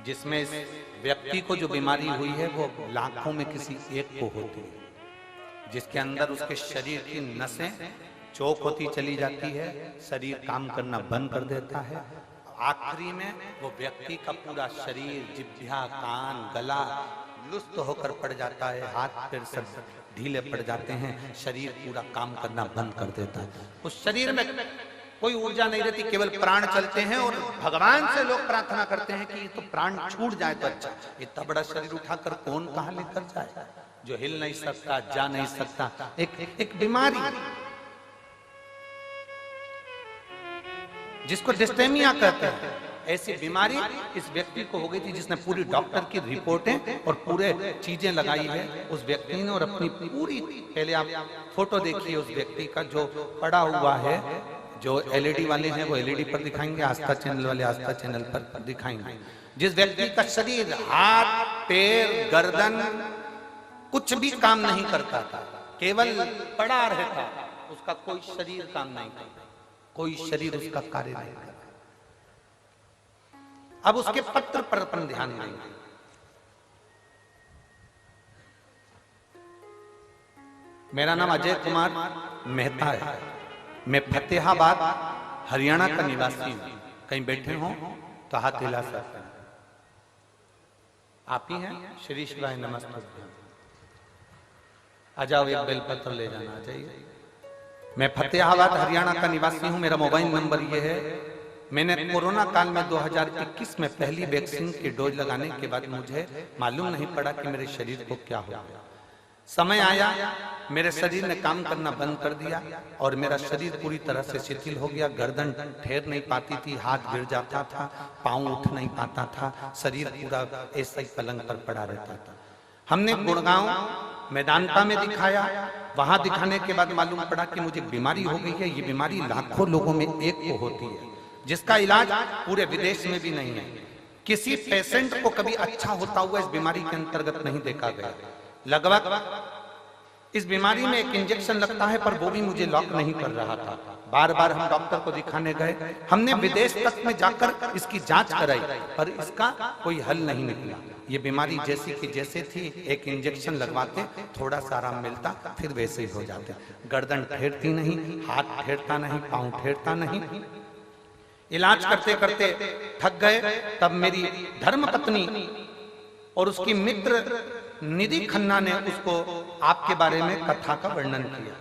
जिसमें इस व्यक्ति को जो बीमारी हुई है वो लाखों में किसी एक को होती है, जिसके अंदर उसके शरीर की नसें चौक होती चली जाती है, शरीर काम करना बंद कर देता है। आखिरी में वो व्यक्ति का पूरा शरीर, जिह्वा, कान, गला लुप्त होकर पड़ जाता है, हाथ पैर सब ढीले पड़ जाते हैं, शरीर पूरा काम करना बंद कर देता है। उस शरीर में कोई ऊर्जा नहीं रहती, केवल प्राण चलते हैं। और भगवान से लोग प्रार्थना करते हैं कि तो प्राण छूट जाए तो अच्छा। इतना बड़ा शरीर उठाकर कौन कहां लेकर जाए, जो हिल नहीं सकता, जा नहीं सकता, एक बीमारी जिसको डिस्टेमिया कहते हैं, ऐसी बीमारी इस व्यक्ति को हो गई थी, जिसने पूरी डॉक्टर की रिपोर्टें और पूरे चीजें लगाई है उस व्यक्ति ने। और अपनी पूरी, पहले आप फोटो देखिए उस व्यक्ति का जो पड़ा हुआ है, जो एलईडी वाले हैं वो एलईडी पर दिखाएंगे, आस्था चैनल वाले आस्था चैनल पर दिखाएंगे। जिस व्यक्ति का शरीर, हाथ पैर गर्दन कुछ भी काम नहीं करता था, केवल पड़ा रहता, उसका कोई शरीर काम नहीं करता, कोई शरीर उसका कार्य नहीं करता। अब उसके पत्र पर अपन ध्यान देंगे। मेरा नाम अजय कुमार मेहता है, मैं फतेहाबाद हरियाणा का निवासी हूं। कहीं बैठे हो तो हाथ हिला सकते हैं। आप ही हैं? श्री शिवाय नमस्ते। आ जाओ, एक बेलपत्र ले जाना, आ जाइए। मैं फतेहाबाद हरियाणा का निवासी हूं, मेरा मोबाइल नंबर ये है। मैंने कोरोना काल में 2021 में पहली वैक्सीन की डोज लगाने के बाद मुझे मालूम नहीं पड़ा कि मेरे शरीर को क्या हो गया। समय आया, मेरे शरीर ने काम करना बंद कर दिया और मेरा शरीर पूरी तरह से शिथिल हो गया। गर्दन ठहर नहीं पाती थी, हाथ गिर जाता था, पांव उठ नहीं पाता था, शरीर पूरा ऐसा ही पलंग पर पड़ा रहता था। हमने गुड़गांव मैदानता में दिखाया, वहां दिखाने के बाद मालूम पड़ा कि मुझे बीमारी हो गई है। ये बीमारी लाखों लोगों में एक को होती है, जिसका इलाज पूरे विदेश में भी नहीं है। किसी पेशेंट को कभी अच्छा होता हुआ इस बीमारी के अंतर्गत नहीं देखा गया। लगभग इस बीमारी में एक इंजेक्शन लगता है, पर वो भी मुझे लॉक नहीं कर रहा था। बार बार हम डॉक्टर को दिखाने गए, हमने विदेश तक में जाकर इसकी जांच कराई, पर इसका कोई हल नहीं निकला। ये बीमारी जैसी की जैसे थी, एक इंजेक्शन लगवाते थोड़ा सा आराम मिलता, फिर वैसे ही हो जाते। गर्दन ठहरती नहीं, हाथ ठहरता नहीं, पांव ठहरता नहीं। इलाज करते करते थक गए। तब मेरी धर्मपत्नी और उसकी मित्र निधि खन्ना ने उसको आपके बारे में कथा का वर्णन किया।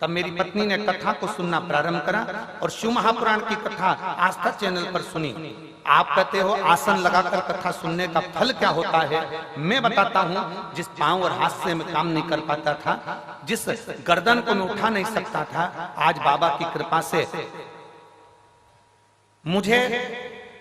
तब मेरी पत्नी ने कथा को सुनना प्रारंभ करा और शिव महापुराण की कथा आस्था चैनल पर सुनी। आप कहते हो आसन लगाकर कथा सुनने का फल क्या होता है, मैं बताता हूं। जिस पांव और हाथ से मैं काम नहीं कर पाता था, जिस गर्दन को मैं उठा नहीं सकता था, आज बाबा की कृपा से मुझे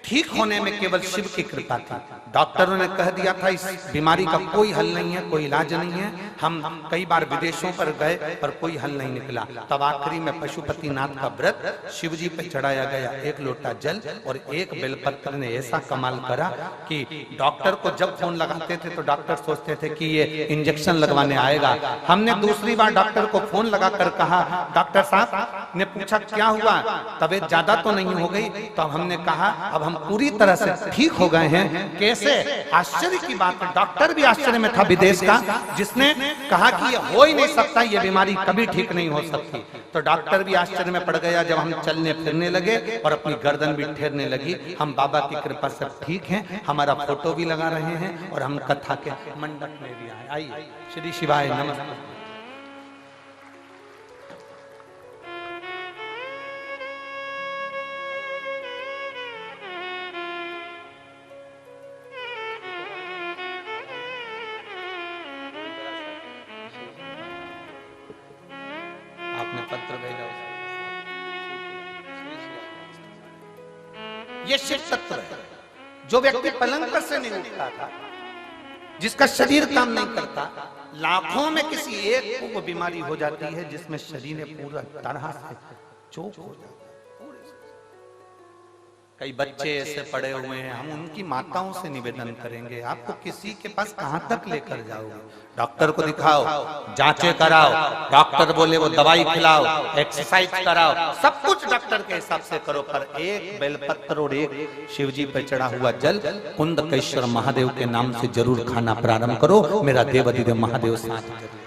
ठीक होने में केवल शिव की कृपा थी। डॉक्टरों ने कह दिया था इस बीमारी का कोई हल नहीं है, कोई इलाज नहीं है। हम कई बार विदेशों पर गए पर कोई हल नहीं निकला। तब आखिरी में पशुपतिनाथ का व्रत शिव जी पे चढ़ाया गया, 1 लोटा जल और 1 बेलपत्र ने ऐसा कमाल करा कि डॉक्टर को जब फोन लगाते थे तो डॉक्टर सोचते थे कि ये इंजेक्शन लगवाने आएगा। हमने दूसरी बार डॉक्टर को फोन लगाकर कहा, डॉक्टर साहब ने पूछा क्या हुआ, तबीयत ज्यादा तो नहीं हो गई? तो हमने कहा अब हम पूरी तरह से ठीक हो गए हैं। कैसे? आश्चर्य की बात है, डॉक्टर भी आश्चर्य में था विदेश का, जिसने कहा कि ये हो ही नहीं सकता, ये बीमारी कभी ठीक नहीं हो सकती। तो डॉक्टर भी आश्चर्य में पड़ गया जब हम चलने फिरने लगे और अपनी गर्दन भी ठहरने लगी। हम बाबा की कृपा से ठीक हैं, हमारा फोटो भी लगा रहे हैं और हम कथा के मंडप में भी आए। आइए, श्री शिवाय नमस्ते। आपने पत्र भेजा, ये शिव तत्व है। जो व्यक्ति पलंग पर से नहीं उठता था, जिसका शरीर काम नहीं करता, लाखों में किसी एक को वो बीमारी हो जाती है जिसमें शरीर पूरा तरह से चोक हो जाता है। कई बच्चे ऐसे पड़े हुए हैं, हम उनकी माताओं से निवेदन करेंगे, आपको किसी के पास कहां तक लेकर जाओगे? डॉक्टर को दिखाओ, जांचें कराओ, डॉक्टर बोले वो दवाई खिलाओ, एक्सरसाइज कराओ, सब कुछ डॉक्टर के हिसाब से करो, पर एक बेलपत्र और एक शिवजी पर चढ़ा हुआ जल कुंदकेश्वर महादेव के नाम से जरूर खाना प्रारंभ करो। मेरा देव अधिदेव महादेव साथ करो।